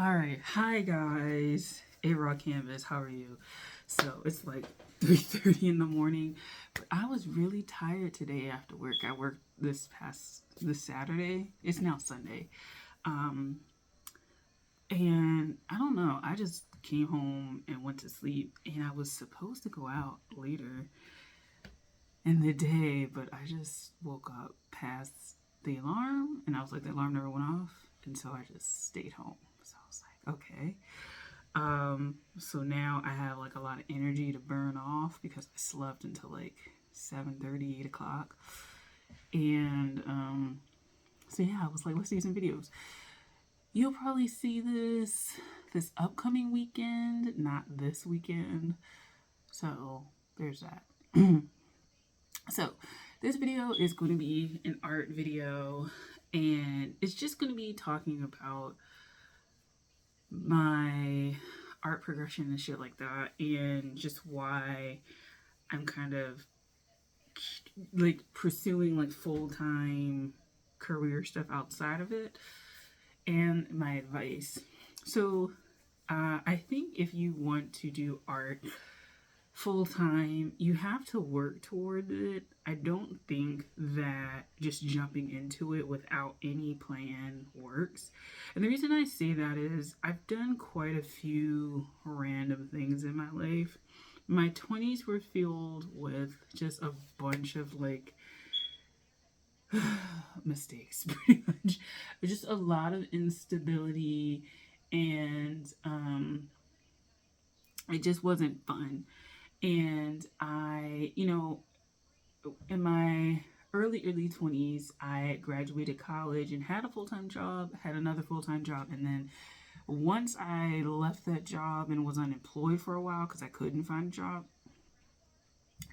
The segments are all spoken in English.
All right, hi guys. A Raw Canvas, how are you? So it's like 3:30 in the morning, but I was really tired today after work. I worked this Saturday. It's now Sunday, um, and I don't know. I just came home and went to sleep, and I was supposed to go out later in the day, but I just woke up past the alarm, and I was like, the alarm never went off, and so I just stayed home. So I was like, okay. So now I have like a lot of energy to burn off because I slept until like 7:30, 8 o'clock. And so yeah, I was like, let's do some videos. You'll probably see this upcoming weekend, not this weekend. So there's that. So this video is going to be an art video, and it's just going to be talking about my art progression and shit like that, and just why I'm kind of like pursuing like full-time career stuff outside of it, and my advice. So I think if you want to do art full time, you have to work toward it. I don't think that just jumping into it without any plan works. And the reason I say that is I've done quite a few random things in my life. My 20s were filled with just a bunch of like mistakes, pretty much. Just a lot of instability, and it just wasn't fun. And in my early 20s, I graduated college and had a full time job, had another full time job, and then once I left that job and was unemployed for a while because I couldn't find a job,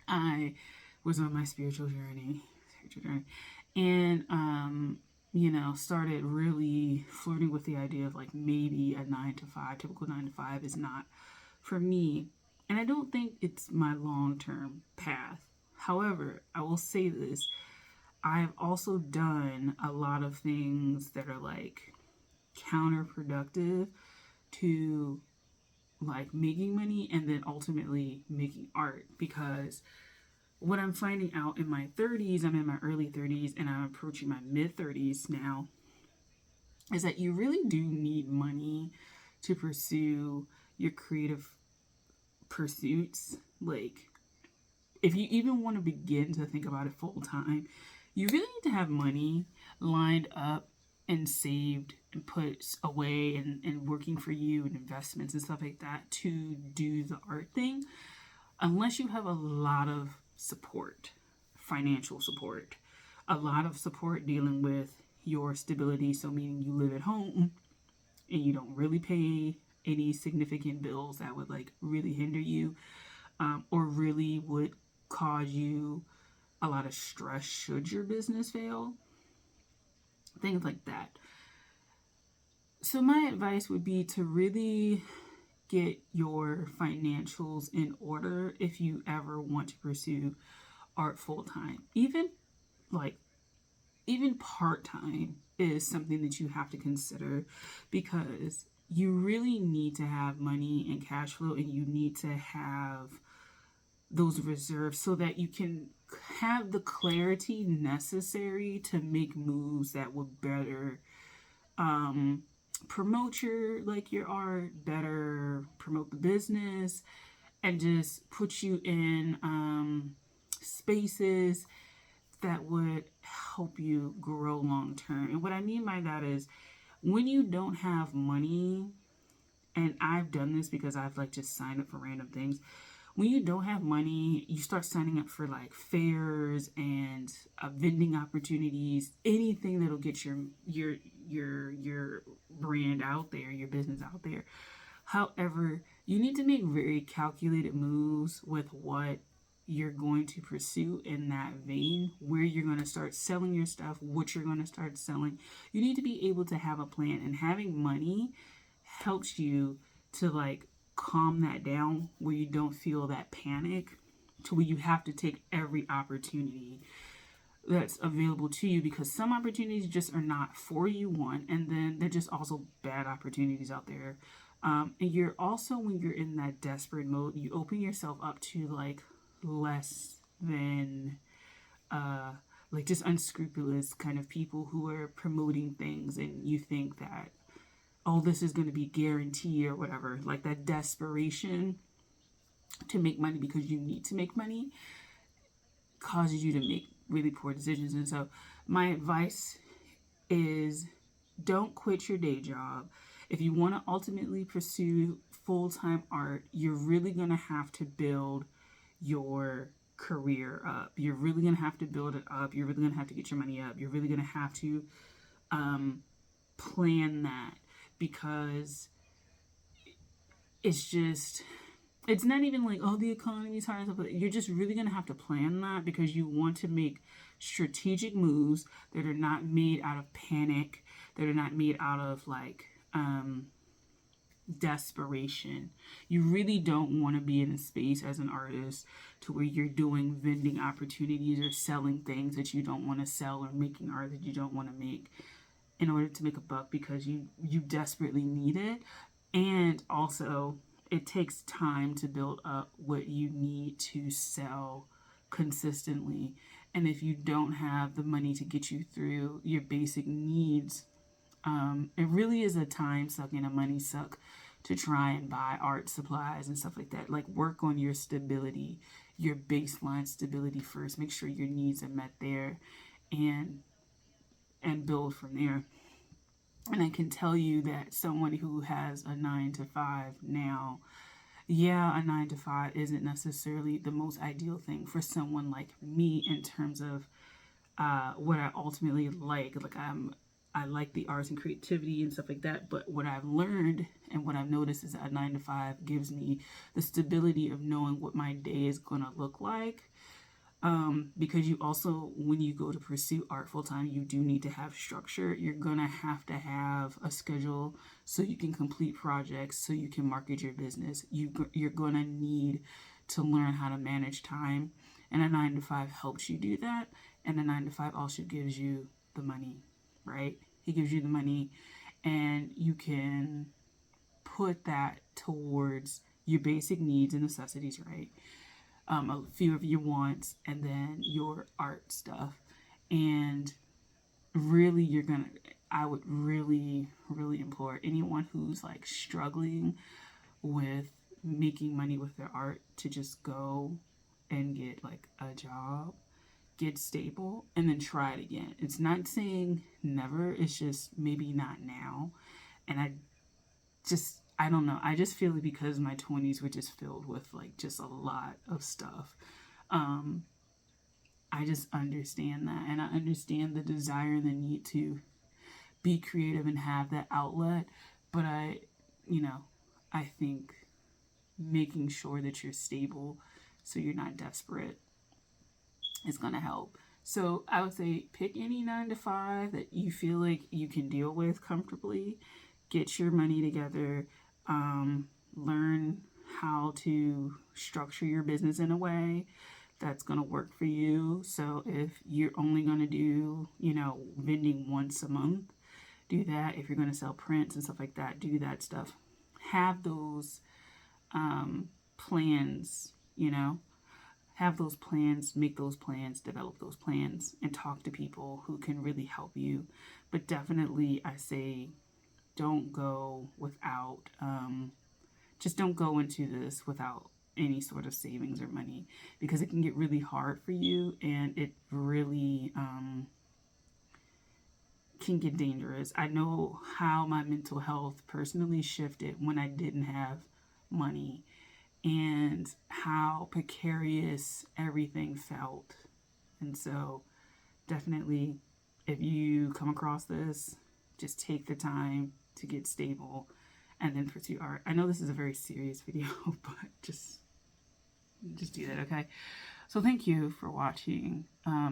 I was on my spiritual journey, and started really flirting with the idea of like maybe a 9 to 5, typical 9 to 5, is not for me, and I don't think it's my long term path. However, I will say this: I've also done a lot of things that are like counterproductive to like making money and then ultimately making art, because what I'm finding out in my 30s, I'm in my early 30s and I'm approaching my mid 30s now, is that you really do need money to pursue your creative pursuits. Like, if you even want to begin to think about it full time, you really need to have money lined up and saved and put away, and working for you, and investments and stuff like that to do the art thing, unless you have a lot of support, financial support, a lot of support dealing with your stability. So, meaning you live at home and you don't really pay any significant bills that would like really hinder you, or really would cause you a lot of stress should your business fail, things like that. So, my advice would be to really get your financials in order if you ever want to pursue art full time. Like even part time is something that you have to consider, because you really need to have money and cash flow, and you need to have those reserves so that you can have the clarity necessary to make moves that would better um, promote your art, better promote the business, and just put you in spaces that would help you grow long term. And what I mean by that is, when you don't have money, and I've done this because I've like just signed up for random things. When you don't have money, you start signing up for like fairs and vending opportunities, anything that'll get your brand out there, your business out there. However, you need to make very calculated moves with what you're going to pursue in that vein, where you're going to start selling your stuff, what you're going to start selling. You need to be able to have a plan, and having money helps you to like calm that down, where you don't feel that panic to where you have to take every opportunity. that's available to you, because some opportunities just are not for you, one, and then they're just also bad opportunities out there. And you're also, when you're in that desperate mode, you open yourself up to like less than like just unscrupulous kind of people who are promoting things, and you think that, oh, this is going to be guaranteed or whatever. Like that desperation to make money because you need to make money causes you to make really poor decisions. And so my advice is, don't quit your day job. If you want to ultimately pursue full-time art, you're really going to have to build your career up. You're really going to have to build it up. You're really going to have to get your money up. You're really going to have to plan that, because it's not even like, oh, the economy's hard and stuff. You're just really going to have to plan that, because you want to make strategic moves that are not made out of panic, that are not made out of like desperation. You really don't want to be in a space as an artist to where you're doing vending opportunities or selling things that you don't want to sell, or making art that you don't want to make in order to make a buck because you desperately need it. And also, it takes time to build up what you need to sell consistently. And if you don't have the money to get you through your basic needs, it really is a time suck and a money suck to try and buy art supplies and stuff like that. Like, work on your stability, your baseline stability first. Make sure your needs are met there, and build from there. And I can tell you that someone who has a 9 to 5 now, yeah, a 9 to 5 isn't necessarily the most ideal thing for someone like me in terms of what I ultimately like. Like, I like the arts and creativity and stuff like that. But what I've learned and what I've noticed is that a 9 to 5 gives me the stability of knowing what my day is going to look like. Because you also, when you go to pursue art full time, you do need to have structure. You're going to have a schedule so you can complete projects, so you can market your business. You're going to need to learn how to manage time. And a 9 to 5 helps you do that. And a 9 to 5 also gives you the money, right? It gives you the money, and you can put that towards your basic needs and necessities, right? A few of your wants, and then your art stuff. And really, I would really, really implore anyone who's like struggling with making money with their art to just go and get like a job, get stable, and then try it again. It's not saying never, it's just maybe not now. And I don't know. I just feel like because my 20s were just filled with like just a lot of stuff. I just understand that, and I understand the desire and the need to be creative and have that outlet. But I think making sure that you're stable so you're not desperate is going to help. So I would say pick any 9 to 5 that you feel like you can deal with comfortably. Get your money together. Learn how to structure your business in a way that's going to work for you. So if you're only going to do, vending once a month, do that. If you're going to sell prints and stuff like that, do that stuff. Have those plans, have those plans, make those plans, develop those plans, and talk to people who can really help you. But definitely, I say, don't go without, just don't go into this without any sort of savings or money, because it can get really hard for you, and it really can get dangerous. I know how my mental health personally shifted when I didn't have money, and how precarious everything felt. And so definitely, if you come across this, just take the time to get stable and then pursue art. I know this is a very serious video, but just do that, okay? So thank you for watching.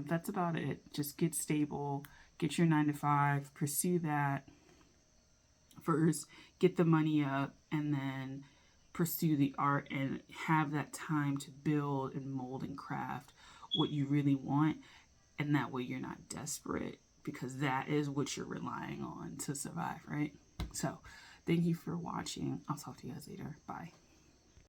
That's about it. Just get stable, get your 9 to 5, pursue that first, get the money up, and then pursue the art and have that time to build and mold and craft what you really want. And that way you're not desperate, because that is what you're relying on to survive, right? So thank you for watching. I'll talk to you guys later. Bye.